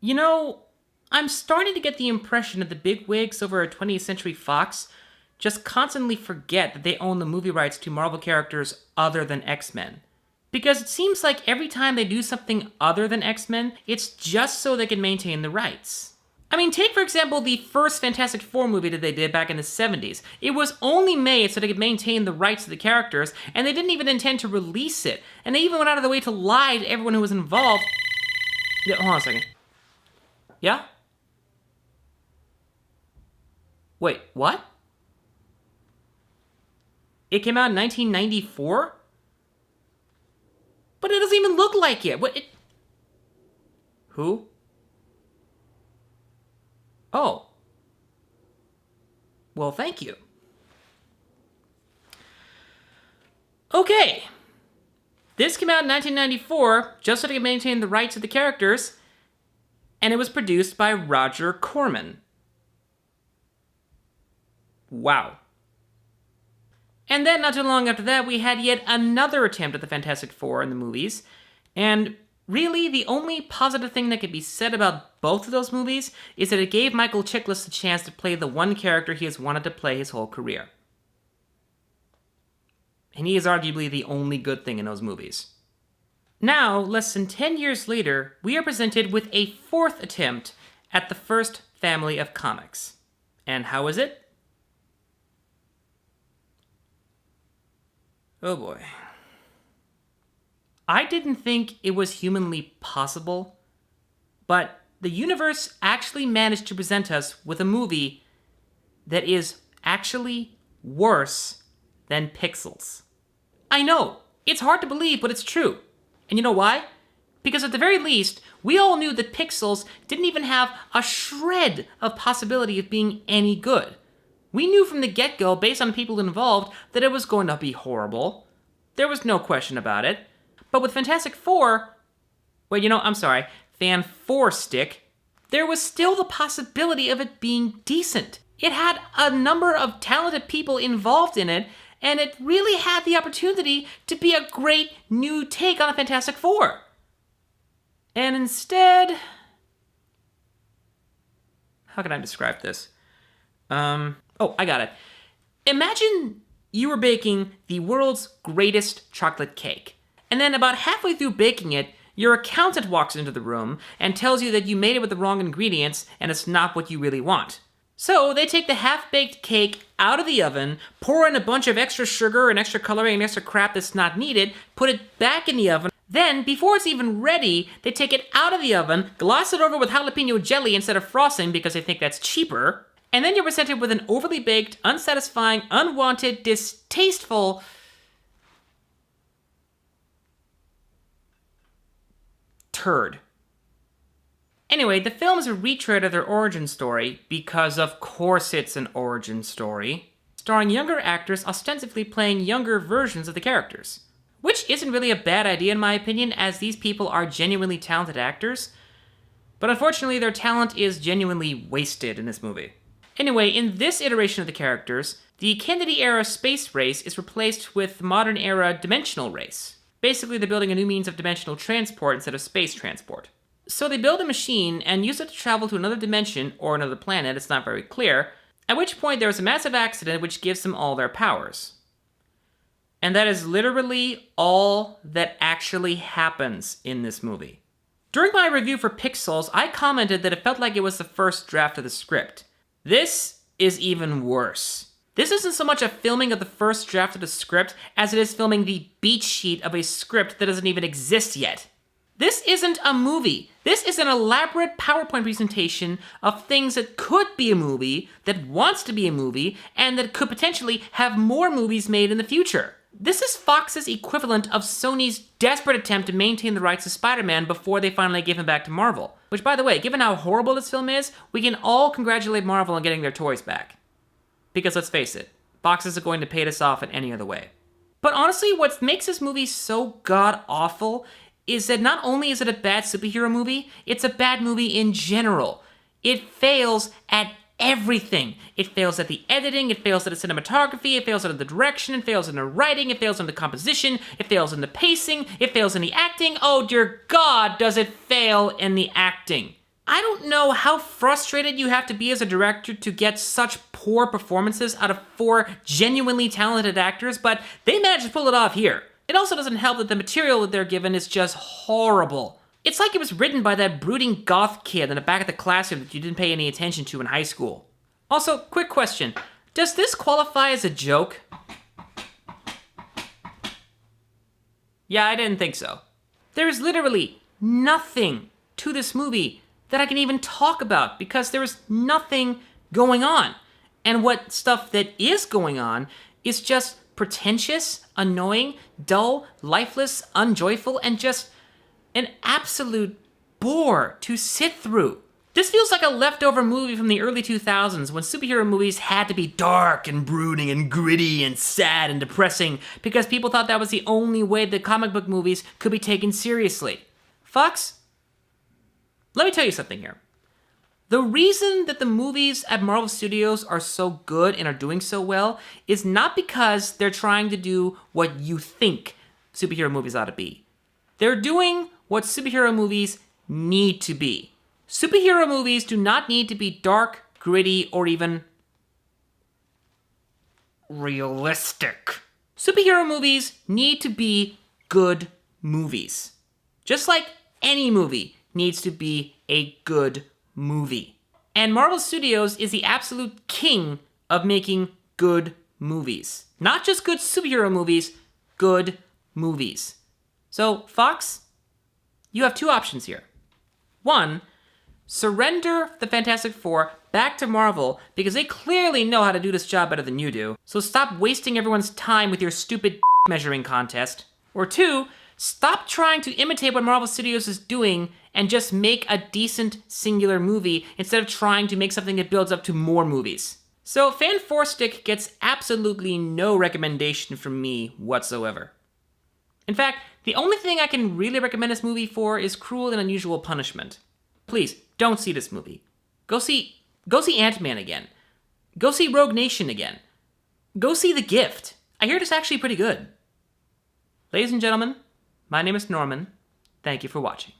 You know, I'm starting to get the impression that the big wigs over at 20th Century Fox just constantly forget that they own the movie rights to Marvel characters other than X-Men. Because it seems like every time they do something other than X-Men, it's just so they can maintain the rights. I mean, take for example the first Fantastic Four movie that they did back in the 70s. It was only made so they could maintain the rights to the characters, and they didn't even intend to release it. And they even went out of the way to lie to everyone who was involved. Yeah, hold on a second. Yeah? Wait, what? It came out in 1994? But it doesn't even look like it. What? Who? Oh. Well, thank you. Okay. This came out in 1994, just so they could maintain the rights of the characters, and it was produced by Roger Corman. Wow. And then, not too long after that, we had yet another attempt at the Fantastic Four in the movies. And really, the only positive thing that could be said about both of those movies is that it gave Michael Chiklis the chance to play the one character he has wanted to play his whole career. And he is arguably the only good thing in those movies. Now, less than 10 years later, we are presented with a fourth attempt at the first family of comics. And how is it? Oh boy. I didn't think it was humanly possible, but the universe actually managed to present us with a movie that is actually worse than Pixels. I know, it's hard to believe, but it's true. And you know why? Because at the very least, we all knew that Pixels didn't even have a shred of possibility of being any good. We knew from the get-go, based on people involved, that it was going to be horrible. There was no question about it. But with Fantastic Four, Fant4stick, there was still the possibility of it being decent. It had a number of talented people involved in it, and it really had the opportunity to be a great new take on the Fantastic Four. And instead... how can I describe this? Oh, I got it. Imagine you were baking the world's greatest chocolate cake. And then about halfway through baking it, your accountant walks into the room and tells you that you made it with the wrong ingredients and it's not what you really want. So they take the half-baked cake out of the oven, pour in a bunch of extra sugar and extra coloring and extra crap that's not needed, put it back in the oven. Then, before it's even ready, they take it out of the oven, gloss it over with jalapeno jelly instead of frosting because they think that's cheaper, and then you're presented with an overly baked, unsatisfying, unwanted, distasteful... turd. Anyway, the film is a retread of their origin story, because of course it's an origin story, starring younger actors ostensibly playing younger versions of the characters. Which isn't really a bad idea in my opinion, as these people are genuinely talented actors, but unfortunately their talent is genuinely wasted in this movie. Anyway, in this iteration of the characters, the Kennedy-era space race is replaced with modern-era dimensional race. Basically, they're building a new means of dimensional transport instead of space transport. So they build a machine and use it to travel to another dimension, or another planet, it's not very clear, at which point there is a massive accident which gives them all their powers. And that is literally all that actually happens in this movie. During my review for Pixels, I commented that it felt like it was the first draft of the script. This is even worse. This isn't so much a filming of the first draft of the script as it is filming the beat sheet of a script that doesn't even exist yet. This isn't a movie. This is an elaborate PowerPoint presentation of things that could be a movie, that wants to be a movie, and that could potentially have more movies made in the future. This is Fox's equivalent of Sony's desperate attempt to maintain the rights to Spider-Man before they finally give him back to Marvel. Which, by the way, given how horrible this film is, we can all congratulate Marvel on getting their toys back. Because let's face it, Fox isn't going to pay this off in any other way. But honestly, what makes this movie so god-awful is that not only is it a bad superhero movie, it's a bad movie in general. It fails at everything. It fails at the editing, it fails at the cinematography, it fails at the direction, it fails in the writing, it fails in the composition, it fails in the pacing, it fails in the acting. Oh dear God, does it fail in the acting. I don't know how frustrated you have to be as a director to get such poor performances out of 4 genuinely talented actors, but they managed to pull it off here. It also doesn't help that the material that they're given is just horrible. It's like it was written by that brooding goth kid in the back of the classroom that you didn't pay any attention to in high school. Also, quick question. Does this qualify as a joke? Yeah, I didn't think so. There is literally nothing to this movie that I can even talk about because there is nothing going on. And what stuff that is going on is just pretentious, annoying, dull, lifeless, unjoyful, and just an absolute bore to sit through. This feels like a leftover movie from the early 2000s when superhero movies had to be dark and brooding and gritty and sad and depressing because people thought that was the only way that comic book movies could be taken seriously. Fox, let me tell you something here. The reason that the movies at Marvel Studios are so good and are doing so well is not because they're trying to do what you think superhero movies ought to be. They're doing what superhero movies need to be. Superhero movies do not need to be dark, gritty, or even realistic. Superhero movies need to be good movies. Just like any movie needs to be a good movie. And Marvel Studios is the absolute king of making good movies. Not just good superhero movies, good movies. So, Fox, you have 2 options here. 1, surrender the Fantastic Four back to Marvel because they clearly know how to do this job better than you do. So stop wasting everyone's time with your stupid measuring contest. Or 2, stop trying to imitate what Marvel Studios is doing and just make a decent singular movie instead of trying to make something that builds up to more movies. So Fant4stick gets absolutely no recommendation from me whatsoever. In fact, the only thing I can really recommend this movie for is Cruel and Unusual Punishment. Please, don't see this movie. Go see Ant-Man again. Go see Rogue Nation again. Go see The Gift. I hear it's actually pretty good. Ladies and gentlemen, my name is Norman. Thank you for watching.